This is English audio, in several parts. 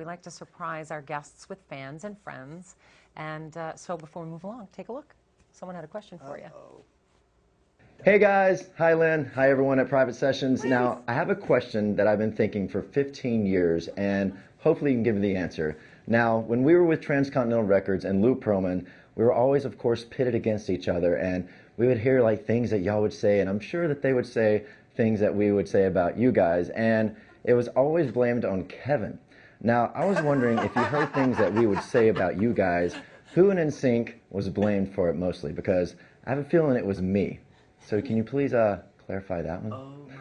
We like to surprise our guests with fans and friends. And so before we move along, take a look. Someone had a question for you. Hey guys, hi Lynn, hi everyone at Private Sessions. Now, I have a question that I've been thinking for 15 years, and hopefully you can give me the answer. Now, when we were with Transcontinental Records and Lou Pearlman, we were always, of course, pitted against each other, and we would hear like things that y'all would say, and I'm sure that they would say things that we would say about you guys, and it was always blamed on Kevin. Now, I was wondering if you heard things that we would say about you guys, who in NSYNC was blamed for it mostly? Because I have a feeling it was me. So can you please clarify that one? Oh my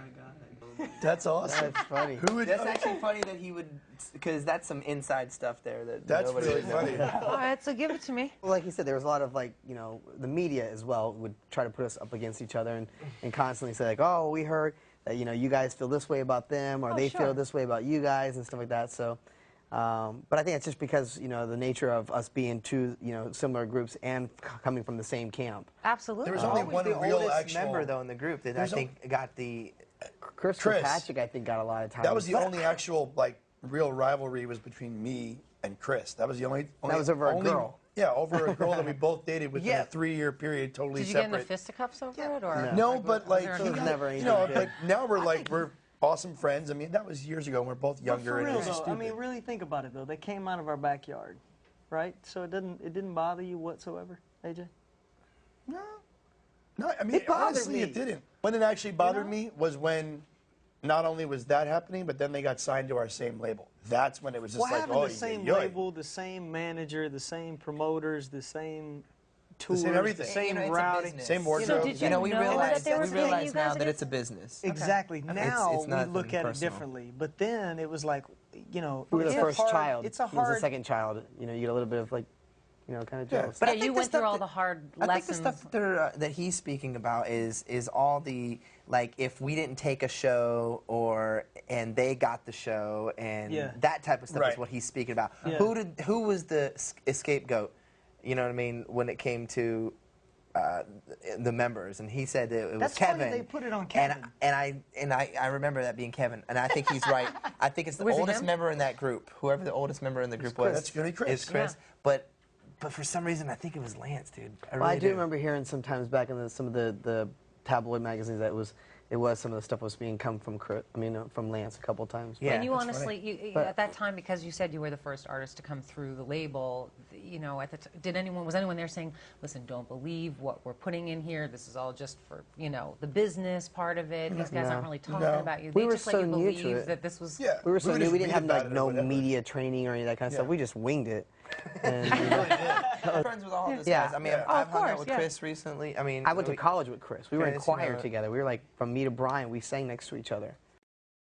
God. That's awesome. That's funny. That's actually funny that he would, because that's some inside stuff there that That's nobody really would know. funny. All right, so give it to me. Well, like you said, there was a lot of, like, you know, the media as well would try to put us up against each other and constantly say, like, oh, we heard that, you know, you guys feel this way about them, or they feel this way about you guys and stuff like that. So, but I think it's just because, you know, the nature of us being two, you know, similar groups and coming from the same camp. Absolutely. There was only one real actual member, though, in the group that I think got the... Chris Patrick, I think, got a lot of time. That was the only actual, like, real rivalry was between me and Chris. That was the only that was over a girl. Yeah, over a girl that we both dated within a 3-year period, totally Did you separate. get into fisticuffs over it? Or? No, but like, It was never you know, anything but now we're awesome friends. I mean, that was years ago. We're both younger. But for and real, it was though, stupid. I mean, really think about it, though. They came out of our backyard, right? So it didn't bother you whatsoever, AJ? No, I mean, It bothered honestly, me. it didn't. When it actually bothered me was when not only was that happening, but then they got signed to our same label. That's when it was just Well, like, having oh, the same yoy. label, the same manager, the same promoters, the same tours, everything. the same You know, it's a routing. business. Same wardrobe. did You know, we know realize, that they were paying you guys now that again? it's a business. Exactly. Now it's we nothing look at it personal. differently. But then it was like, you know, We were the it's a first hard- child. It's a He was the hard. second child. You know, you get a little bit of, like, you know, kind of jealous. But Yeah, I think you the went stuff through all that- the hard I lessons. think the stuff that he's speaking about is all the, like, if we didn't take a show and they got the show and that type of stuff Right. is what he's speaking about. Yeah. Who was the scapegoat? You know what I mean? When it came to the members, and he said that it was That's Kevin. funny they put it on Kevin. And I remember that being Kevin, and I think he's right. I think it's the Was it oldest him? member in that group. Whoever the oldest member in the group was, That's gonna be Chris. is Chris. Yeah. But for some reason, I think it was Lance, dude. Well, I do remember hearing sometimes back in some of the tabloid magazines that it was some of the stuff was being come from from Lance a couple times. Yeah. And you That's honestly, funny. at that time, because you said you were the first artist to come through the label, you know, was anyone there saying, listen, don't believe what we're putting in here. This is all just for, you know, the business part of it. These guys aren't really talking about you. We They were just so let you new to believe it. that this was... Yeah, We were so new. just We didn't read have about like it or no whatever. media training or any of that kind of stuff. We just winged it. And, you know, I'm friends with all those Yeah. guys. I mean, Yeah. I've of hung out course, with yeah. Chris recently. I mean, I went to college with Chris. We were in Chris, you choir know. together. We were like from me to Brian. We sang next to each other.